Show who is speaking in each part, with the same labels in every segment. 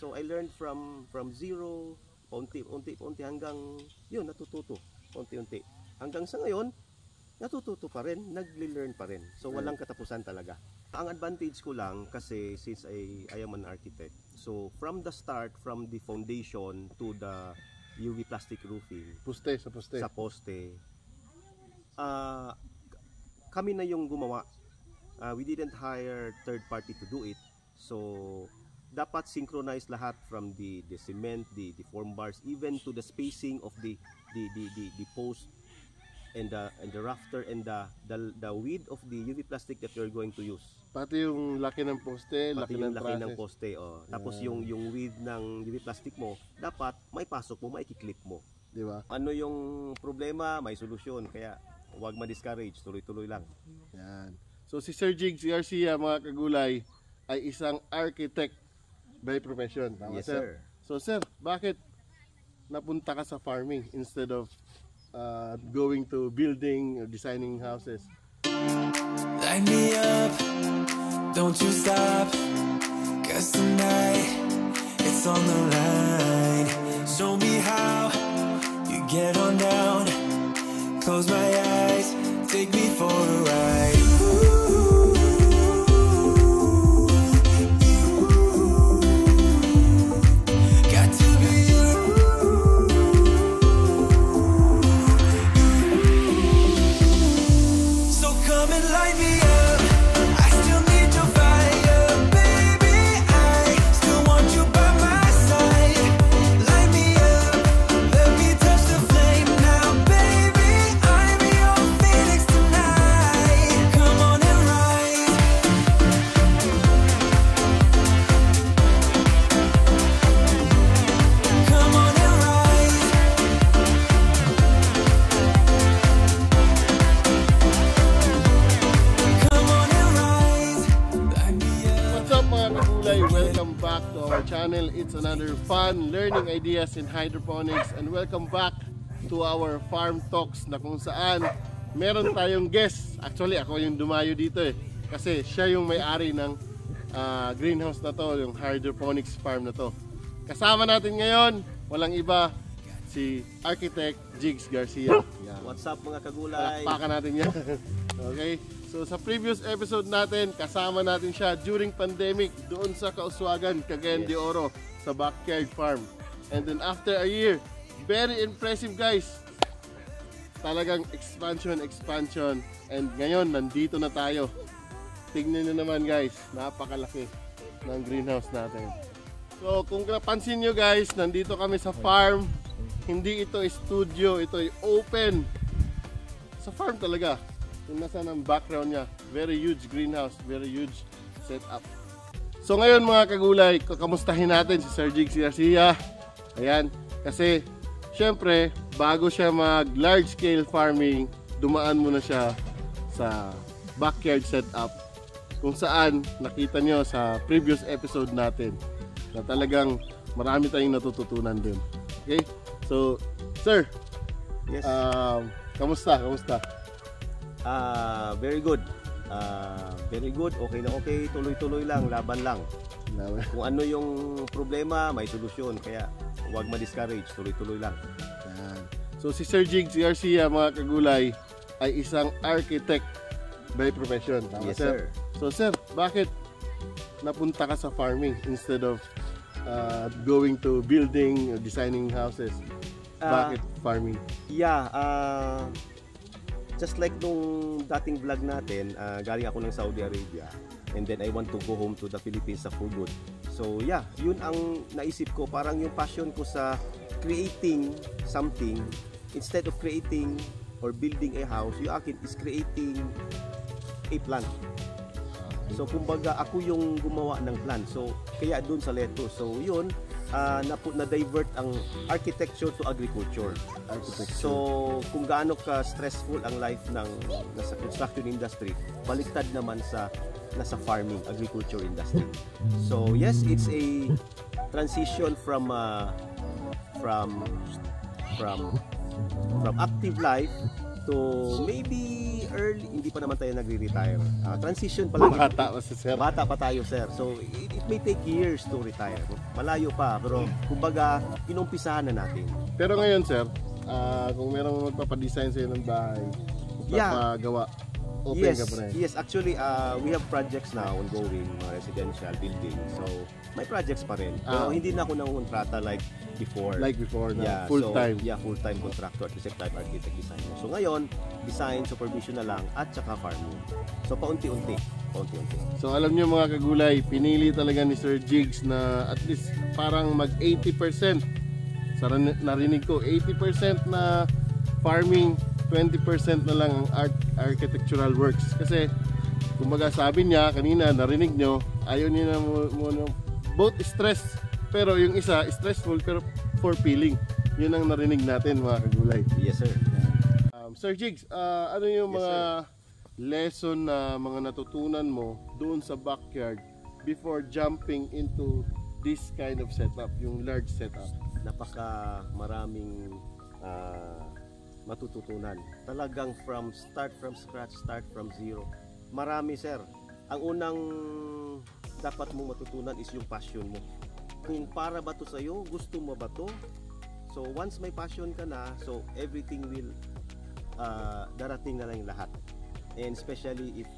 Speaker 1: So I learned from zero, unti hanggang yun, natututo, unti-unti. Hanggang sa ngayon, natututo pa rin, nagli-learn pa rin. So walang katapusan talaga. Ang advantage ko lang kasi since I am an architect, so from the start, from the foundation to the UV plastic roofing, sa poste, kami na yung gumawa. We didn't hire third party to do it. So dapat synchronize lahat from the cement, the form bars, even to the spacing of the post and the rafter and the width of the UV plastic that you're going to use.
Speaker 2: Pati yung laki ng poste,
Speaker 1: laki ng poste, oh. Tapos yung width ng UV plastic mo, dapat may pasok mo, may kiklip mo.
Speaker 2: Di ba?
Speaker 1: Ano yung problema, may solusyon. Kaya huwag ma-discourage, tuloy-tuloy lang.
Speaker 2: Yan. So si Sir Jigs Garcia, mga kagulay, ay isang architect by profession. Tama,
Speaker 1: yes, sir.
Speaker 2: So sir, bakit napunta ka sa farming instead of going to building or designing houses?
Speaker 3: Light me up, don't you stop, 'cause tonight it's on the line. Show me how you get on down, close my eyes, take me for a ride.
Speaker 2: Welcome back to our channel. It's another fun learning ideas in hydroponics, and welcome back to our farm talks na kung saan meron tayong guest. Actually ako yung dumayo dito kasi siya yung may-ari ng greenhouse na to, yung hydroponics farm na to. Kasama natin ngayon, walang iba, si Architect Jigs Garcia.
Speaker 1: Yeah. What's up mga kagulay?
Speaker 2: Palakpakan natin yan. Okay? So sa previous episode natin, kasama natin siya during pandemic doon sa Kauswagan, Cagayan de Oro, sa backyard farm. And then after a year, very impressive guys. Talagang expansion. And ngayon, nandito na tayo. Tignan nyo naman guys, napakalaki ng greenhouse natin. So kung napansin nyo guys, nandito kami sa farm. Hindi ito studio, ito ay open. Sa farm talaga. Kung nasa ng background niya, very huge greenhouse, very huge setup. So ngayon mga kagulay, kakamustahin natin si Sir Jigs Garcia. Ayan, kasi syempre bago siya mag large scale farming, dumaan muna siya sa backyard setup, kung saan nakita nyo sa previous episode natin na talagang marami tayong natututunan din. Okay, so sir,
Speaker 1: yes.
Speaker 2: Kamusta?
Speaker 1: Very good. Very good. Okay na okay. Tuloy-tuloy lang. Laban lang. Kung ano yung problema, may solusyon. Kaya huwag ma-discourage. Tuloy-tuloy lang.
Speaker 2: So si Sir Jigs Garcia, mga kagulay, ay isang architect by profession. Tama,
Speaker 1: yes, sir.
Speaker 2: So sir, bakit napunta ka sa farming instead of going to building or designing houses? Bakit farming?
Speaker 1: Yeah. Just like nung dating vlog natin, galing ako ng Saudi Arabia and then I want to go home to the Philippines for good. So yeah, yun ang naisip ko, parang yung passion ko sa creating something, instead of creating or building a house, yung akin is creating a plant. So kumbaga ako yung gumawa ng plant. So kaya dun sa Leto. So yun, na-divert ang architecture to agriculture. So kung gaano ka stressful ang life ng nasa construction industry, baliktad naman sa nasa farming, agriculture industry. So yes, it's a transition from active life to maybe early, hindi pa naman tayo nagre-retire. Transition pa lang.
Speaker 2: Bata pa si sir.
Speaker 1: Bata pa tayo, sir. So it may take years to retire. malayo pa, pero kumbaga inumpisahan na natin.
Speaker 2: Pero ngayon sir, kung merong magpapadesign sa'yo ng bahay, magpapagawa, open ka pa rin.
Speaker 1: Yes, actually we have projects now ongoing, mga residential building. So may projects pa rin. Pero hindi na ako nangungontrata like before.
Speaker 2: Like before na
Speaker 1: full-time. Full-time contractor at the same time architect designer. So ngayon, design, supervision na lang at saka farming. So paunti-unti.
Speaker 2: So alam niyo mga kagulay, pinili talaga ni Sir Jigs na at least parang mag 80%. Narinig ko 80% na farming, 20% na lang ang architectural works. Kasi kumbaga sabi niya kanina, narinig nyo, ayaw niya na muna both stress, pero yung isa stressful pero fulfilling. Yun ang narinig natin mga kagulay.
Speaker 1: Yes sir.
Speaker 2: Sir Jigs, ano yung mga lesson na mga natutunan mo doon sa backyard before jumping into this kind of setup, yung large setup?
Speaker 1: Napaka maraming matututunan. Talagang from scratch, start from zero. Marami sir. Ang unang dapat mong matutunan is yung passion mo. Kung para ba to sa'yo, gusto mo ba to? So once may passion ka na, so everything will darating na lang lahat. And especially if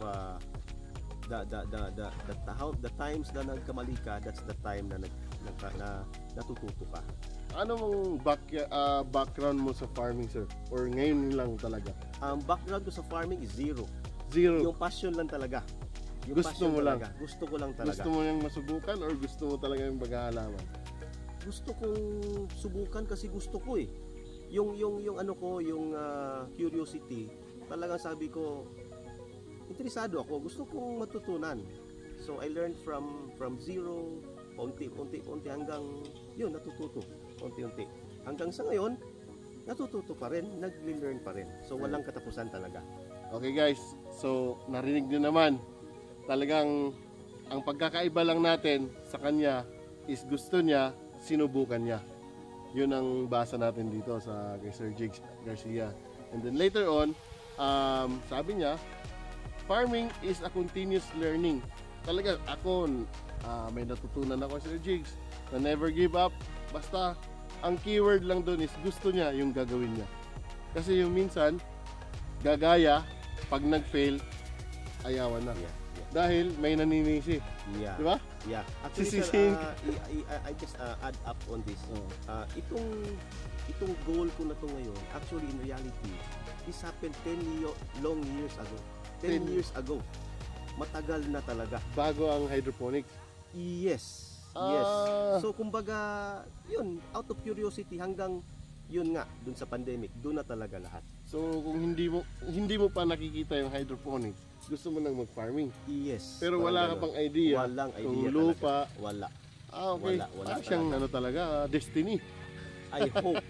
Speaker 1: the times na nagkamali ka, that's the time na natututo ka.
Speaker 2: Ano mong background mo sa farming sir? Or ngayon lang talaga?
Speaker 1: Ang background ko sa farming is zero.
Speaker 2: Yung
Speaker 1: passion lang talaga.
Speaker 2: Gusto mo lang?
Speaker 1: Gusto ko lang talaga.
Speaker 2: Gusto mo yung masubukan or gusto mo talaga yung maghahalaman?
Speaker 1: Gusto kong subukan kasi gusto ko eh. Yung ano ko, yung curiosity, talagang sabi ko, interesado ako, gusto kong matutunan. So I learned from zero, unti hanggang yun, natututo, unti-unti. Hanggang sa ngayon, natututo pa rin, nag-learn pa rin. So walang katapusan talaga.
Speaker 2: Okay guys, so narinig nyo naman, talagang ang pagkakaiba lang natin sa kanya is gusto niya, sinubukan niya. Yun ang basa natin dito sa kay Sir Jigs Garcia. And then later on, sabi niya, farming is a continuous learning. Talaga ako, may natutunan ako Sir Jigs na never give up. Basta ang keyword lang doon is gusto niya yung gagawin niya. Kasi yung minsan, gagaya, pag nag-fail, ayawan na.
Speaker 1: Yeah.
Speaker 2: Dahil may naninisi.
Speaker 1: Yeah.
Speaker 2: Di ba?
Speaker 1: Yeah. Actually, sir, I just add up on this. Itong goal ko na to ngayon, actually in reality, this happened 10 long years ago. 10 years ago. Matagal na talaga.
Speaker 2: Bago ang hydroponics?
Speaker 1: Yes. So kumbaga, yun, out of curiosity hanggang yun nga, dun sa pandemic, dun na talaga lahat.
Speaker 2: So kung hindi mo pa nakikita yung hydroponics, gusto mo nang mag-farming?
Speaker 1: Yes.
Speaker 2: Pero wala ka pang idea?
Speaker 1: Walang idea
Speaker 2: kung lupa?
Speaker 1: talaga. Wala.
Speaker 2: Okay.
Speaker 1: Wala
Speaker 2: siyang ano talaga, destiny.
Speaker 1: I hope.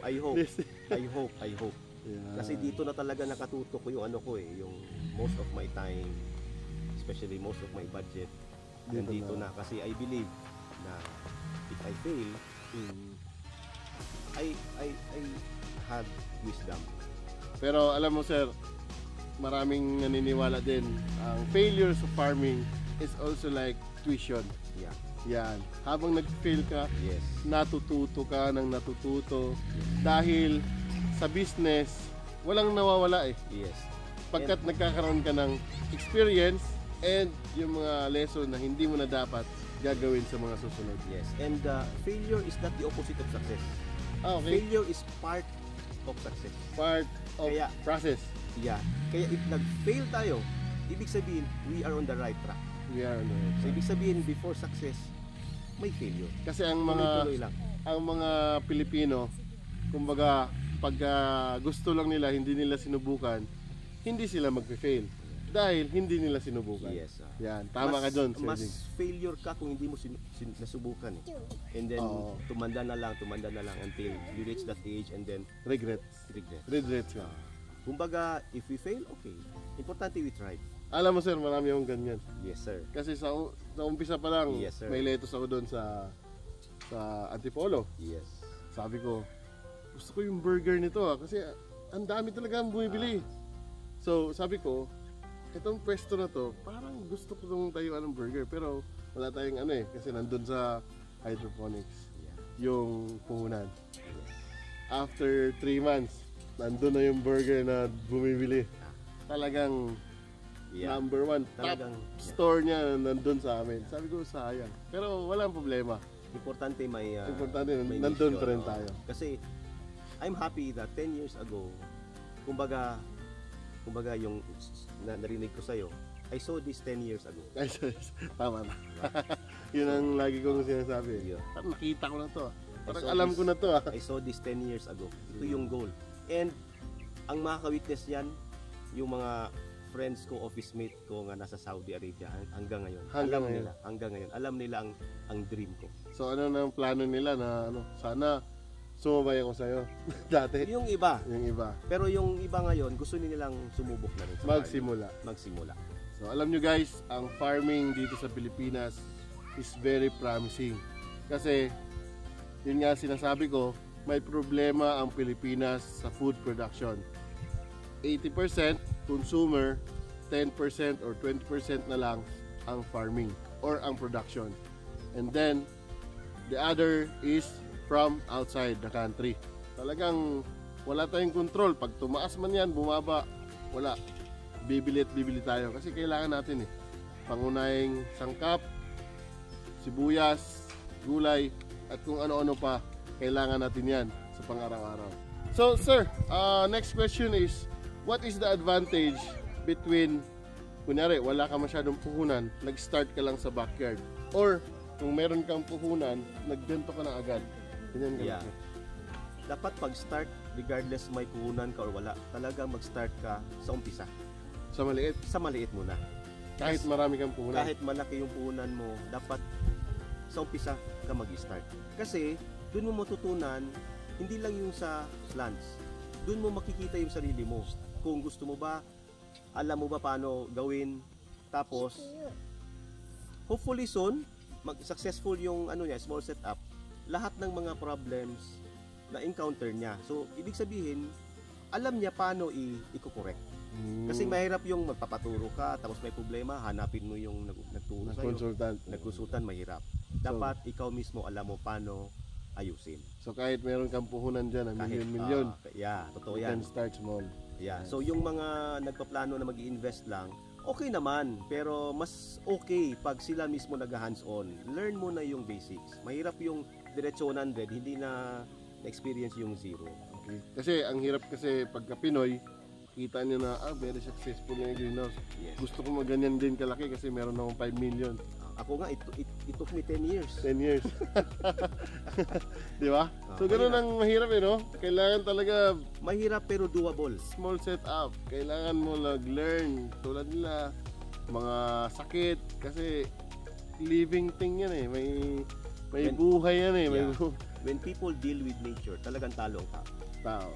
Speaker 2: Yeah.
Speaker 1: Kasi dito na talaga nakatutok ko yung ano ko eh, yung most of my time, especially most of my budget, nandito na. Kasi I believe na if I fail, I have wisdom.
Speaker 2: Pero alam mo sir, maraming naniniwala din ang failure sa farming is also like tuition.
Speaker 1: Yeah.
Speaker 2: Yan. Habang nag-fail ka,
Speaker 1: Yes.
Speaker 2: natututo ka ng natututo. Dahil sa business, walang nawawala eh.
Speaker 1: Yes.
Speaker 2: Pagkat nagkakaroon ka ng experience and yung mga lesson na hindi mo na dapat gagawin sa mga susunod.
Speaker 1: Yes. And failure is not the opposite of success.
Speaker 2: Okay.
Speaker 1: Failure is part of success.
Speaker 2: Part of
Speaker 1: Kaya-
Speaker 2: process.
Speaker 1: Yeah. Kaya if nag-fail tayo, ibig sabihin, we are on the right track.
Speaker 2: We are on the
Speaker 1: So,
Speaker 2: right track.
Speaker 1: ibig sabihin, before success, may failure.
Speaker 2: Kasi ang
Speaker 1: Tuloy-tuloy lang.
Speaker 2: mga Pilipino, kumbaga, pag gusto lang nila, hindi nila sinubukan, hindi sila magpe-fail. Dahil hindi nila sinubukan.
Speaker 1: Yes.
Speaker 2: Yan, tama ka doon, Sir
Speaker 1: Mas
Speaker 2: Jigs.
Speaker 1: failure ka kung hindi mo nasubukan. Eh. And then,
Speaker 2: Oo.
Speaker 1: tumanda na lang until you reach that age and then
Speaker 2: Regrets.
Speaker 1: regret.
Speaker 2: Regrets ka.
Speaker 1: Kumbaga, if we fail, okay. Importante we tried.
Speaker 2: Alam mo sir, marami akong ganyan.
Speaker 1: Yes, sir.
Speaker 2: Kasi sa umpisa pa lang,
Speaker 1: Yes, sir.
Speaker 2: may lettuce ako doon sa Antipolo.
Speaker 1: Yes.
Speaker 2: Sabi ko, gusto ko yung burger nito kasi ang dami talaga ang bumibili. So sabi ko, itong pwesto na to, parang gusto ko nung tayuan ng burger pero wala tayong ano eh, kasi nandun sa hydroponics,
Speaker 1: Yeah.
Speaker 2: yung puhunan. After 3 months, nandun na yung burger na bumibili. Talagang
Speaker 1: Yeah.
Speaker 2: number 1, top
Speaker 1: Talagang
Speaker 2: store niya nandun sa amin. Sabi ko, sayang. Pero walang problema.
Speaker 1: importante may
Speaker 2: Importante,
Speaker 1: may
Speaker 2: nandun
Speaker 1: mission,
Speaker 2: pa rin
Speaker 1: no?
Speaker 2: tayo.
Speaker 1: Kasi I'm happy that 10 years ago, kumbaga yung narinig ko sa'yo, I saw this 10 years ago.
Speaker 2: Ay, tama na. Yun ang lagi kong sinasabi.
Speaker 1: Yeah.
Speaker 2: Parang nakita ko na to. Parang
Speaker 1: saw
Speaker 2: alam
Speaker 1: this-
Speaker 2: ko na to.
Speaker 1: I saw this 10 years ago. Ito yung goal. And ang makaka-witness yan, yung mga friends ko, office mate ko nga nasa Saudi Arabia hanggang ngayon.
Speaker 2: Hanggang
Speaker 1: alam
Speaker 2: ngayon.
Speaker 1: nila, hanggang ngayon. Alam nila ang dream ko.
Speaker 2: So ano na ang plano nila na sana sumabay ako sa'yo dati.
Speaker 1: Yung iba,
Speaker 2: Yung iba.
Speaker 1: pero yung iba ngayon, gusto nilang sumubok na rin sa
Speaker 2: Magsimula.
Speaker 1: farming. Magsimula.
Speaker 2: So alam nyo guys, ang farming dito sa Pilipinas is very promising. Kasi yun nga sinasabi ko, may problema ang Pilipinas sa food production. 80% consumer, 10% or 20% na lang ang farming or ang production. And then the other is from outside the country. Talagang wala tayong control. Pag tumaas man yan, bumaba, wala. Bibili at bibili tayo kasi kailangan natin pangunahing sangkap, sibuyas, gulay at kung ano-ano pa, kailangan natin yan sa pang-araw-araw. So sir, next question is, what is the advantage between, kunyari wala ka masyadong puhunan, nag-start ka lang sa backyard, or kung meron kang puhunan, nagganto ka na agad? Ganyan ka
Speaker 1: Yeah.
Speaker 2: lang.
Speaker 1: Dapat pag-start, regardless may puhunan ka or wala, talagang mag-start ka sa umpisa.
Speaker 2: Sa maliit,
Speaker 1: Sa maliit muna.
Speaker 2: kahit marami kang puhunan.
Speaker 1: Kahit malaki yung puhunan mo, dapat sa umpisa ka mag-start. Kasi doon mo matutunan, hindi lang yung sa plants. Doon mo makikita yung sarili mo. Kung gusto mo ba, alam mo ba paano gawin. Tapos, hopefully soon, successful yung small setup. Lahat ng mga problems na encounter niya. So, ibig sabihin, alam niya paano i-correct. Kasi mahirap yung magpapaturo ka, tapos may problema, hanapin mo yung nagturo sa'yo.
Speaker 2: consultant.
Speaker 1: Nagkonsultan, mahirap. Dapat ikaw mismo alam mo paano ayusin.
Speaker 2: So kahit meron kang puhunan dyan,
Speaker 1: Kahit,
Speaker 2: milyon-milyon,
Speaker 1: totoo
Speaker 2: you
Speaker 1: yan.
Speaker 2: can start small.
Speaker 1: Yeah. So yung mga nagpaplano na mag-i-invest lang, okay naman, pero mas okay pag sila mismo nag-hands-on. Learn mo na yung basics. Mahirap yung diretso 100, hindi na experience yung zero.
Speaker 2: Okay. Kasi ang hirap kasi pagka Pinoy, kita nyo na, very successful na yung greenhouse.
Speaker 1: Yes.
Speaker 2: Gusto ko maganyan din kalaki kasi meron akong 5 million.
Speaker 1: Ako nga, it took me 10 years.
Speaker 2: 10 years. Di ba? So
Speaker 1: mahirap.
Speaker 2: ganun ang mahirap no? Kailangan talaga
Speaker 1: Mahirap pero doable.
Speaker 2: small setup. Kailangan mo nag-learn. Tulad nila, mga sakit. Kasi living thing yan May
Speaker 1: When-
Speaker 2: buhay yan May
Speaker 1: Yeah. When people deal with nature, talagang talo ang tao.
Speaker 2: tao.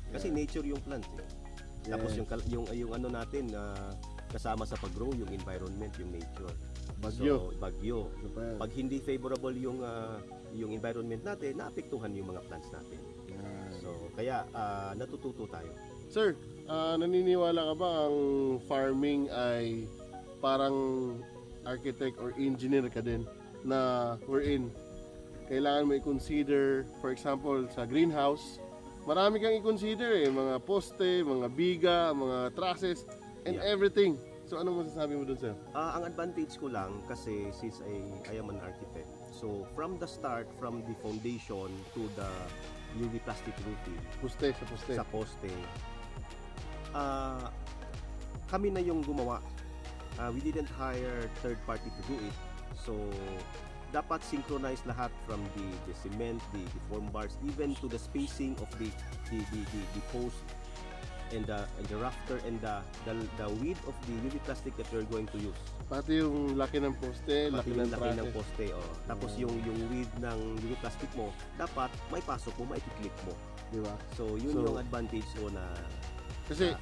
Speaker 1: Kasi nature yung plant Tapos
Speaker 2: Yes.
Speaker 1: yung ano natin kasama sa pag-grow yung environment, yung nature.
Speaker 2: Bagyo.
Speaker 1: So, bagyo.
Speaker 2: Ano pa yan?
Speaker 1: Pag hindi favorable yung environment natin, naapektuhan yung mga plants natin.
Speaker 2: Yan.
Speaker 1: So, kaya natututo tayo.
Speaker 2: Sir, naniniwala ka ba ang farming ay parang architect or engineer ka din na wherein kailangan mo i-consider, for example, sa greenhouse, marami kang i-consider mga poste, mga biga, mga trusses, and
Speaker 1: Yeah.
Speaker 2: everything. So, ano masasabi mo dun, sir?
Speaker 1: Ang advantage ko lang kasi since I am an architect, so from the start, from the foundation to the UV plastic roofing,
Speaker 2: Poste, sa poste.
Speaker 1: sa poste, kami na yung gumawa. We didn't hire third party to do it. So, dapat synchronize lahat from the cement, the form bars, even to the spacing of the post and the rafter and the width of the UV plastic that we're going to use.
Speaker 2: Pati yung laki ng poste,
Speaker 1: Pati
Speaker 2: laki
Speaker 1: yung
Speaker 2: ng
Speaker 1: laki ng
Speaker 2: trusses.
Speaker 1: poste. Tapos yung width ng UV plastic mo, dapat may pasok mo, mai-clip mo.
Speaker 2: Di ba?
Speaker 1: So, yun
Speaker 2: So,
Speaker 1: yung advantage ko na
Speaker 2: Kasi,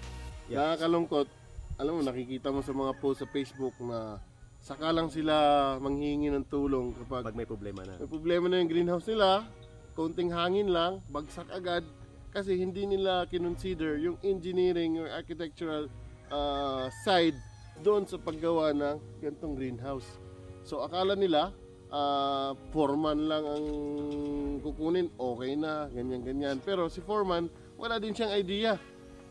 Speaker 1: yeah.
Speaker 2: nakakalungkot, alam mo, nakikita mo sa mga post sa Facebook na saka lang sila manghingi ng tulong kapag
Speaker 1: pag may problema na.
Speaker 2: may problema na yung greenhouse nila, konting hangin lang, bagsak agad, kasi hindi nila kinonsider yung engineering or architectural side doon sa paggawa ng ganitong greenhouse. So akala nila, foreman lang ang kukunin, okay na, ganyan-ganyan. Pero si foreman, wala din siyang idea.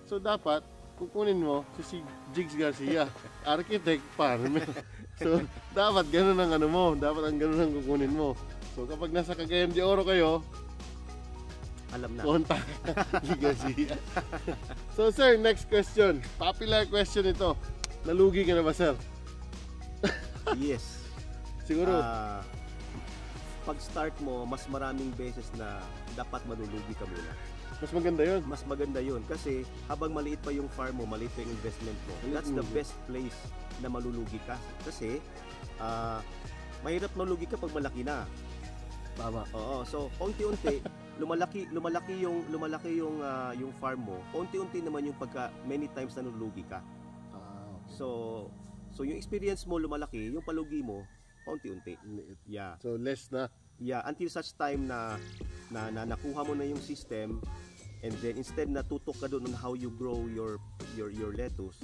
Speaker 2: So dapat, kukunin mo si Jigs Garcia, architect, farmer. So dapat ganun ang ano mo, dapat ang ganun ang kukunin mo. So kapag nasa Cagayan de Oro kayo,
Speaker 1: Alam na.
Speaker 2: contact Jigs Garcia. So sir, next question. Popular question ito. Nalugi ka na ba, sir?
Speaker 1: Yes.
Speaker 2: Siguro.
Speaker 1: Pag start mo, mas maraming beses na dapat malulugi ka muna.
Speaker 2: Mas maganda yun.
Speaker 1: Mas maganda yun kasi habang maliit pa yung farm mo, maliit pa yung investment mo, that's the best place na malulugi ka. Kasi mahirap malulugi ka pag malaki na.
Speaker 2: Tama.
Speaker 1: Oo, so unti-unti lumalaki yung farm mo. Unti-unti naman yung pagka many times na nalulugi ka. So yung experience mo lumalaki, yung palugi mo unti-unti. Yeah.
Speaker 2: So less na.
Speaker 1: Yeah, until such time na nakuha mo na yung system, and then instead na tutok ka doon on how you grow your lettuce,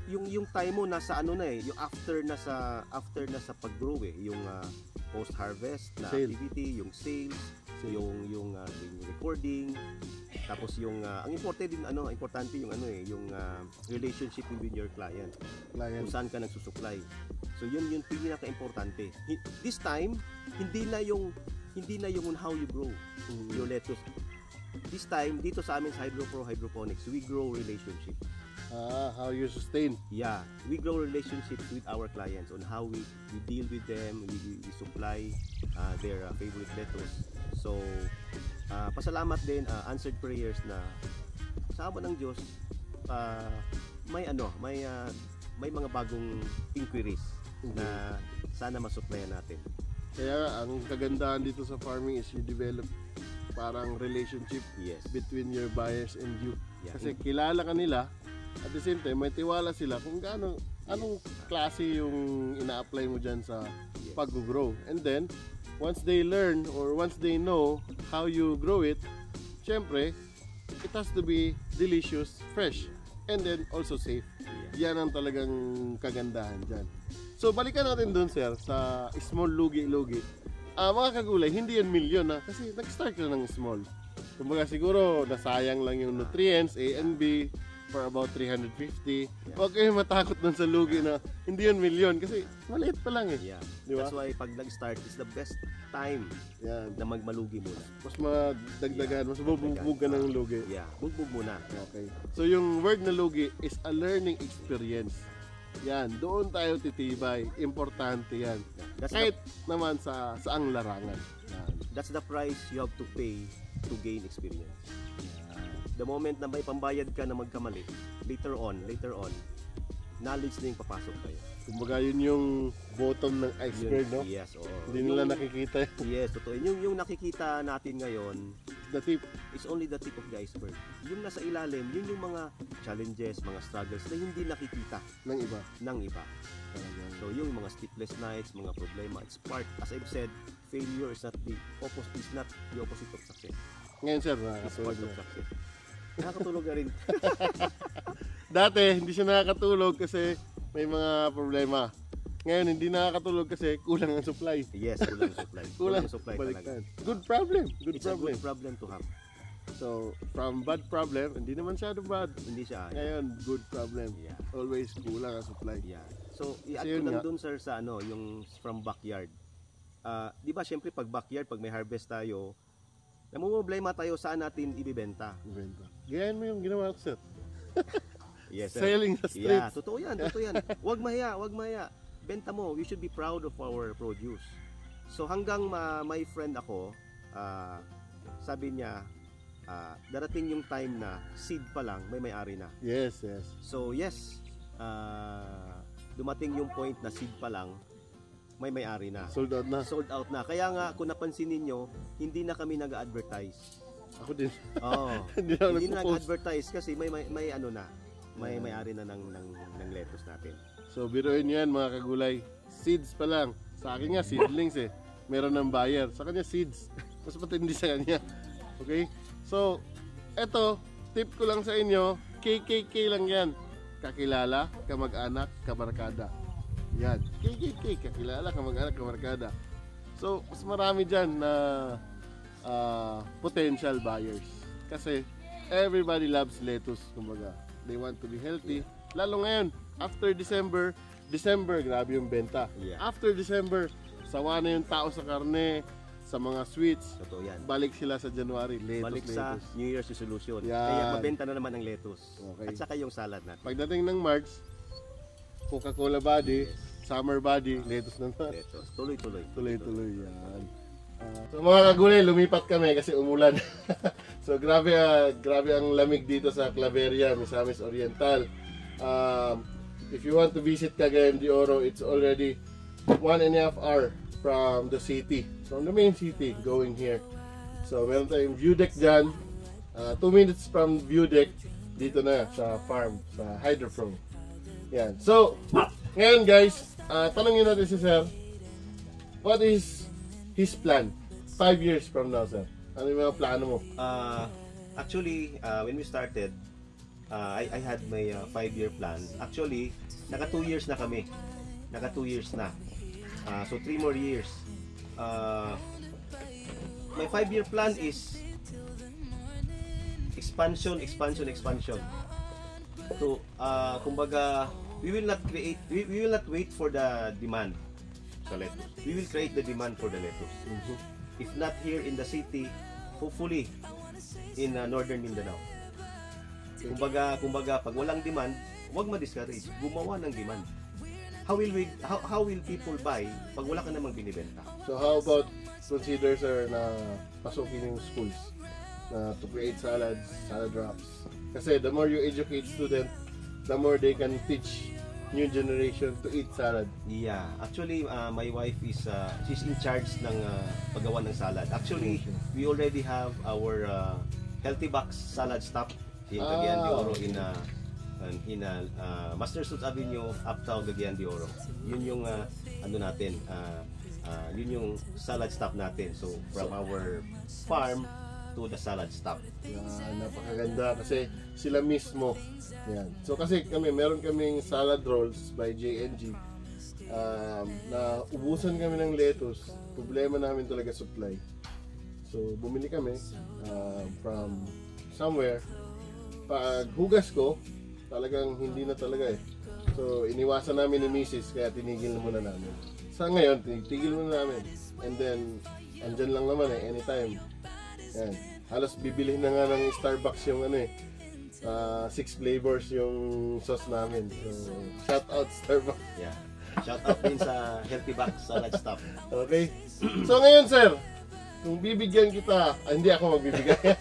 Speaker 1: yung time mo nasa ano na yung after na sa pag-grow yung post harvest na
Speaker 2: Sale.
Speaker 1: activity, yung sales, yung recording, tapos yung ang importante yung relationship with your client. Kung saan ka nagsusupply. So yun yung pinaka-importante. This time hindi na yung on how you grow your lettuce. This time dito sa amin sa HydroPro Hydroponics, we grow relationship.
Speaker 2: How you sustain.
Speaker 1: Yeah, we grow relationships with our clients on how we deal with them, we supply their favorite lettuce. So pasalamat din, answered prayers na sa awa ng Diyos, may mga bagong inquiries na sana masupplyan natin.
Speaker 2: Kaya ang kagandahan dito sa farming is you develop parang relationship between your buyers and you.
Speaker 1: Yeah.
Speaker 2: Kasi kilala ka nila, at the same time may tiwala sila kung anong klase yung ina-apply mo dyan sa pag-grow. And then once they learn or once they know how you grow it, syempre it has to be delicious, fresh, and then also safe. Yan ang talagang kagandahan dyan. So balikan natin dun, sir, sa small lugi-lugi. Mga kagulay, hindi yan milyon kasi nag-start ka ng small. Kumbaga siguro nasayang lang yung nutrients, A and B, for about 350. Huwag kayo matakot dun sa lugi na hindi yan milyon kasi maliit pa lang eh.
Speaker 1: Yeah.
Speaker 2: Diba?
Speaker 1: That's why pag nag-start is the best time na magmalugi muna.
Speaker 2: Mas madagdagan, mas bubugbog ka ng lugi.
Speaker 1: Yeah, bugbog muna.
Speaker 2: Okay. So yung word na lugi is a learning experience. Yan, doon tayo titibay. Importante yan. Kahit naman sa saang larangan. Yan.
Speaker 1: That's the price you have to pay to gain experience. The moment na may pambayad ka na magkamali, later on, knowledge na yung papasok kayo.
Speaker 2: Kumbaga yun yung bottom ng iceberg, no?
Speaker 1: Yes, oo.
Speaker 2: Hindi nila nakikita.
Speaker 1: Yes, totoo. Yung nakikita natin ngayon,
Speaker 2: The tip.
Speaker 1: is only the tip of the iceberg. Yung nasa ilalim, yun yung mga challenges, mga struggles na hindi nakikita
Speaker 2: Ng iba.
Speaker 1: ng iba. So yung mga sleepless nights, mga problema, it's part. As I've said, failure is not the opposite of success.
Speaker 2: Ngayon, sir,
Speaker 1: It's part of success. Nakakatulog na rin.
Speaker 2: dati, hindi siya nakakatulog kasi may mga problema. Ngayon, hindi nakakatulog kasi kulang ang supply.
Speaker 1: Yes, kulang supply. Kulang supply talaga.
Speaker 2: Good problem. Good
Speaker 1: It's
Speaker 2: problem.
Speaker 1: a good problem to have.
Speaker 2: So, from bad problem, hindi naman siya bad.
Speaker 1: Hindi siya.
Speaker 2: Ngayon, good problem.
Speaker 1: Yeah.
Speaker 2: Always kulang ang supply.
Speaker 1: Yeah. So, i-add
Speaker 2: Kasi
Speaker 1: ko
Speaker 2: yun
Speaker 1: lang
Speaker 2: nga.
Speaker 1: dun, sir, sa yung from backyard. Di ba, syempre, pag backyard, pag may harvest tayo, namumblema tayo saan natin ibibenta.
Speaker 2: Gayahin mo yung ginawa ko, sir.
Speaker 1: Yes, sir.
Speaker 2: Selling the streets.
Speaker 1: Yeah, totoo yan. Huwag mahiya. Benta mo. You should be proud of our produce. So, hanggang my friend ako, sabi niya, darating yung time na seed pa lang, may-ari na.
Speaker 2: Yes.
Speaker 1: So, yes, dumating yung point na seed pa lang, may-ari na.
Speaker 2: Sold out na.
Speaker 1: Sold out na. Kaya nga, kung napansin ninyo, hindi na kami nag-advertise.
Speaker 2: Ako din.
Speaker 1: Oo.
Speaker 2: Hindi na ako
Speaker 1: Hindi na
Speaker 2: nagpo-post.
Speaker 1: nag-advertise kasi may ano na, may-ari na ng lettuce natin.
Speaker 2: So, biruin nyo yan, mga kagulay. Seeds pa lang. Sa akin nga, seedlings eh. Meron ng buyer. Sa kanya, seeds. Mas matindi sa kanya. Okay? So, eto, tip ko lang sa inyo, KKK lang yan. Kakilala, kamag-anak, kabarkada. Yan. KKK, kakilala, kamag-anak, kamarkada. So, mas marami dyan na potential buyers. Kasi, everybody loves lettuce, kumbaga. They want to be healthy. Lalo ngayon, after December, grabe yung benta.
Speaker 1: Yeah.
Speaker 2: After December, sawa na yung tao sa karne, sa mga sweets.
Speaker 1: Totoo yan.
Speaker 2: Balik sila sa January,
Speaker 1: Balik sa New Year's resolution.
Speaker 2: Yan.
Speaker 1: Kaya mabenta na naman ang lettuce.
Speaker 2: Okay.
Speaker 1: At saka yung salad natin.
Speaker 2: Pagdating ng March, Coca-Cola body, summer body, lettuce na naman.
Speaker 1: Lettuce. Tuloy-tuloy.
Speaker 2: Tuloy-tuloy yan. So mga kagulay, lumipat kami kasi umulan. So grabe ang lamig dito sa Claveria, Misamis Oriental. If you want to visit Cagayan de Oro, it's already 1.5 hour from the city, from the main city going here. So meron tayong view deck dyan. 2 minutes from view deck, dito na sa farm, sa Hydropro. Yan. So, ngayon guys, tanongin natin si Sir, what is his plan 5 years from now, Sir? Ano yung mga plano mo?
Speaker 1: Actually, when we started, I had my 5-year plan. Actually, naka 2 years na kami. Naka 2 years na. So 3 more years. My 5-year plan is expansion. So, kumbaga, we will not wait for the demand sa lettuce. We will create the demand for the lettuce. If not here in the city, hopefully in northern Mindanao. Kumbaga, pag walang demand, huwag ma-discourage. Gumawa ng demand. How will people buy pag wala ka namang binibenta?
Speaker 2: So how about consider, Sir, na pasukin yung schools na to create salad wraps? Kasi the more you educate student, the more they can teach new generation to eat salad.
Speaker 1: Yeah, actually my wife is she's in charge ng paggawa ng salad. Actually, we already have our Healthy Box salad stop in Cagayan de Oro in Master Suits Avenue, Uptown, Cagayan de Oro. Yun yung ano natin, yun yung salad stop natin. So from our farm to the salad stop.
Speaker 2: Napakaganda kasi sila mismo. Yan. So kasi meron kaming salad rolls by JNG. Na ubusan kami ng lettuce. Problema namin talaga supply. So bumili kami from somewhere. Pag hugas ko, talagang hindi na talaga eh. So iniwasan namin ni Mrs. kaya tinigil na muna namin. Sa ngayon, tigil muna namin. And then, andyan lang naman eh, anytime. Yan. Halos bibili na nga ng Starbucks yung 6 flavors yung sauce namin. So, shout out Starbucks.
Speaker 1: Yeah. Shout out din sa Healthy Box salad stop.
Speaker 2: Okay. So ngayon, Sir, kung bibigyan kita, hindi ako magbibigay.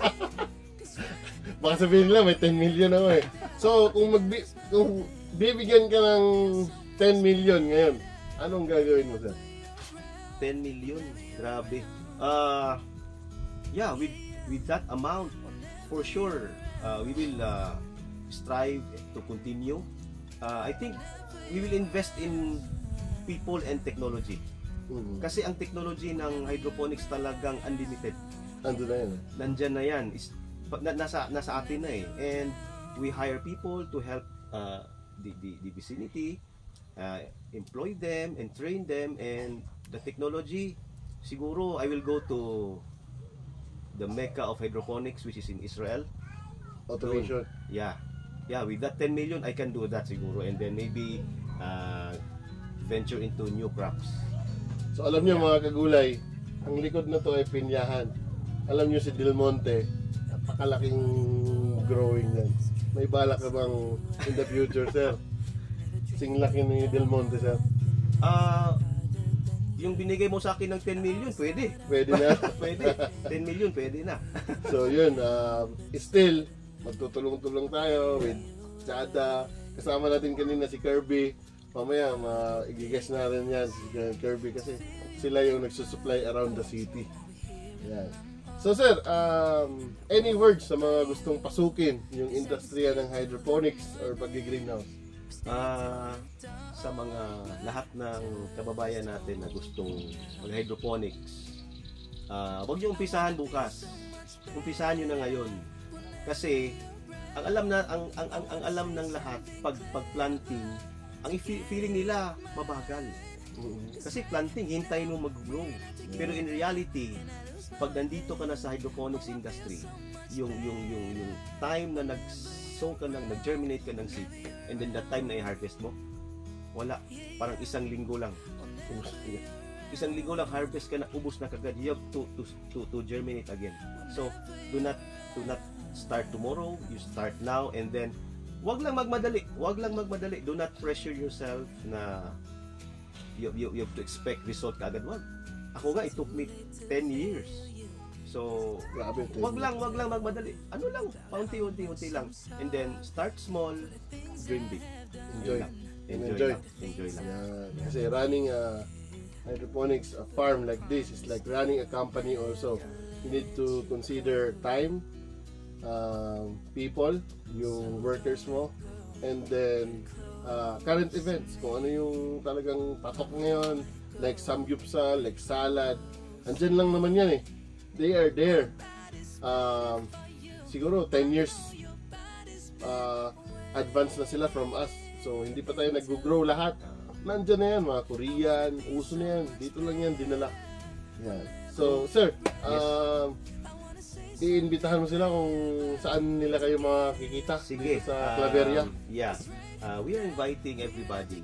Speaker 2: Baka sabihin nila may 10 million ako eh. So, kung bibigyan ka ng 10 million ngayon, anong gagawin mo, Sir?
Speaker 1: 10 million? Grabe. Yeah, with that amount, for sure, we will strive to continue. I think we will invest in people and technology. Kasi ang technology ng hydroponics talagang unlimited.
Speaker 2: Ando na yan.
Speaker 1: Nandyan na yan. Nasa atin na eh. And we hire people to help the vicinity, employ them and train them, and the technology, siguro I will go to the Mecca of hydroponics, which is in Israel.
Speaker 2: Automation.
Speaker 1: Yeah, with that 10 million I can do that siguro, and then maybe venture into new crops.
Speaker 2: So alam niyo mga kagulay, ang likod na to ay pinyahan. Alam niyo si Del Monte, napakalaking growing yan. May balak ka bang in the future, Sir? Singlaki ni Del Monte, Sir.
Speaker 1: Yung binigay mo sa akin ng 10 million, pwede.
Speaker 2: Pwede na.
Speaker 1: Pwede. 10 million, pwede na.
Speaker 2: So yun, still, magtutulong-tulong tayo with Chada. Kasama natin kanina si Kirby. Mamaya, i-guess na rin yan si Kirby kasi sila yung nagsusupply around the city. Yan. So sir, any words sa mga gustong pasukin yung industriya ng hydroponics or pag-greenhouse?
Speaker 1: Sa mga lahat ng kababayan natin na gustong mag-hydroponics, huwag niyo umpisahan bukas. Umpisahan niyo na ngayon. Kasi ang alam ng lahat pag planting, ang feeling nila mabagal. Kasi planting, hintayin mo mag-grow. Pero in reality, pag nandito ka na sa hydroponics industry, yung time na nag-sow ka nag-germinate ka ng seed, and then that time na i-harvest mo, wala. Parang isang linggo lang. Isang linggo lang harvest ka na, ubos na kagad. You have to germinate again. So, do not start tomorrow. You start now, and then wag lang magmadali. Do not pressure yourself na you have to expect result kaagad. Wag. Ako nga, it took me 10 years. So, wag lang magmadali. Ano lang, paunti-unti lang. And then start small, dream big.
Speaker 2: Enjoy lang. Yeah. Kasi running a hydroponics farm like this is like running a company also. You need to consider time, people, yung workers mo, and then current events. Kung ano yung talagang patok ngayon, like samgyupsal, like salad, andyan lang naman yan eh. They are there. Siguro 10 years advance na sila from us. So, hindi pa tayo nag-grow lahat. Nandyan na yan, mga Korean, uso na yan. Dito lang yan, dinala. Yan. So, sir, iimbitahan mo sila kung saan nila kayo makikita.
Speaker 1: Sige.
Speaker 2: Sa Claveria.
Speaker 1: Yeah. We are inviting everybody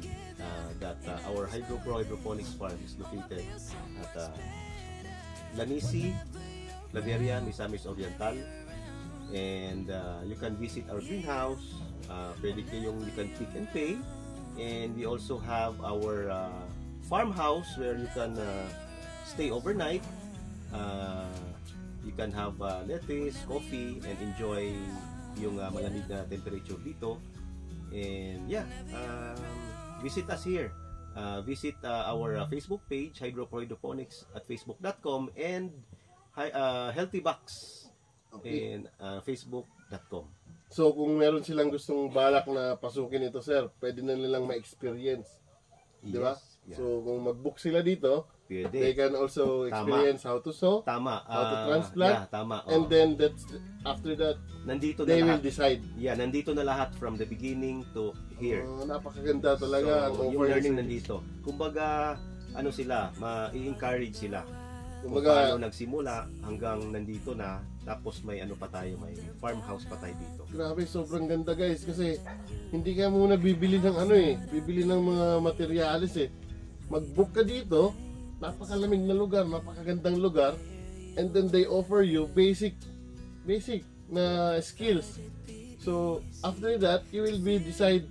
Speaker 1: that our hydroponics farm is located at Lanisi, Claveria, Misamis Oriental. And you can visit our greenhouse. Pwede kayong you can pick and pay, and we also have our farmhouse where you can stay overnight. You can have lettuce, coffee, and enjoy yung malamig na temperature dito. And yeah, visit us here. Visit our Facebook page, Hydroponics at facebook.com, and Healthy Box and facebook.com.
Speaker 2: So, kung meron silang gustong balak na pasukin ito, sir, pwede na nilang ma-experience. Di ba?
Speaker 1: Yeah.
Speaker 2: So, kung mag-book sila dito,
Speaker 1: pwede.
Speaker 2: They can also experience how to sow, how to transplant, and then after that,
Speaker 1: nandito
Speaker 2: they
Speaker 1: na
Speaker 2: will decide.
Speaker 1: Yeah, nandito na lahat from the beginning to here.
Speaker 2: Napakaganda talaga.
Speaker 1: So, yung learning nandito. Kumbaga, ano sila, ma-encourage sila.
Speaker 2: Kumbaga,
Speaker 1: paano nagsimula hanggang nandito na, tapos may ano pa tayo, may farmhouse pa tayo dito.
Speaker 2: Grabe, sobrang ganda guys, kasi hindi ka muna bibili ng bibili ng mga materyales eh. Mag-book ka dito, napakalamig na lugar, napakagandang lugar, and then they offer you basic na skills. So, after that, you will be decide,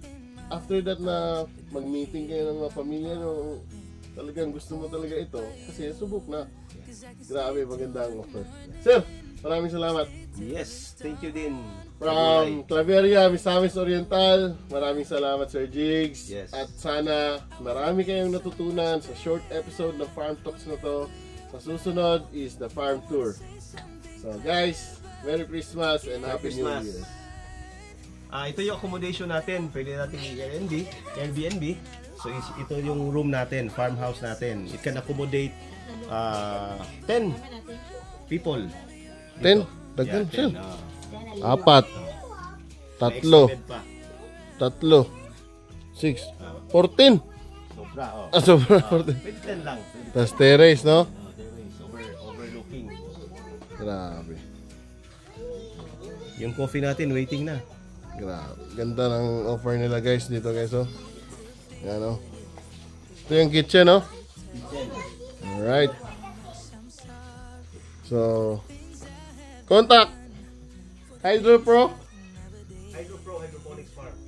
Speaker 2: after that na mag-meeting kayo ng mga pamilya, no, talagang gusto mo talaga ito, kasi subok na. Grabe, maganda ang offer. Sir, maraming salamat.
Speaker 1: Yes, thank you din.
Speaker 2: From Claveria, Misamis Oriental, maraming salamat Sir Jigs.
Speaker 1: Yes.
Speaker 2: At sana marami kayong natutunan sa short episode ng Farm Talks na to. Sa susunod is the farm tour. So guys, Merry Christmas and Happy New Year.
Speaker 1: Ito yung accommodation natin. Pwede natin Airbnb. So ito yung room natin, farmhouse natin. It can accommodate 10 people.
Speaker 2: 10? Dagdag siya. 4. 3. 6. 14.
Speaker 1: Sobra,
Speaker 2: Sobra, 14.
Speaker 1: Pwede 10 lang.
Speaker 2: Tapos terrace, no?
Speaker 1: Overlooking.
Speaker 2: Grabe.
Speaker 1: Yung coffee natin, waiting na.
Speaker 2: Grabe. Ganda ng offer nila guys dito guys, oh. Yan, oh. Ito yung kitchen, oh. Alright. So, contact HydroPro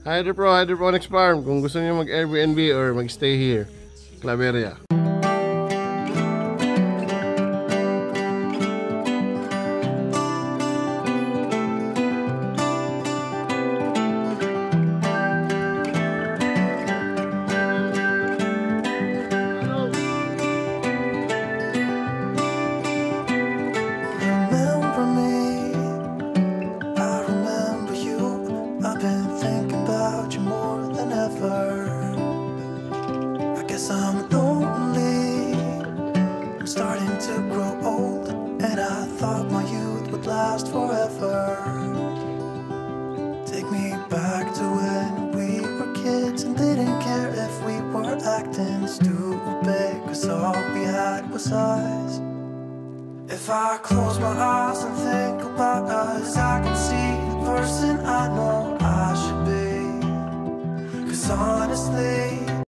Speaker 2: Hydroponics Farm kung gusto niyo mag-Airbnb or mag-stay here, Claveria.
Speaker 3: Remember me, I remember you. I've been thinking about you more than ever. I guess I'm lonely, I'm starting to grow old, and I thought my youth would last forever. Take me back to when we were kids and didn't care fantasize. If I close my eyes and think about us, I can see the person I know I should be. 'Cause honestly,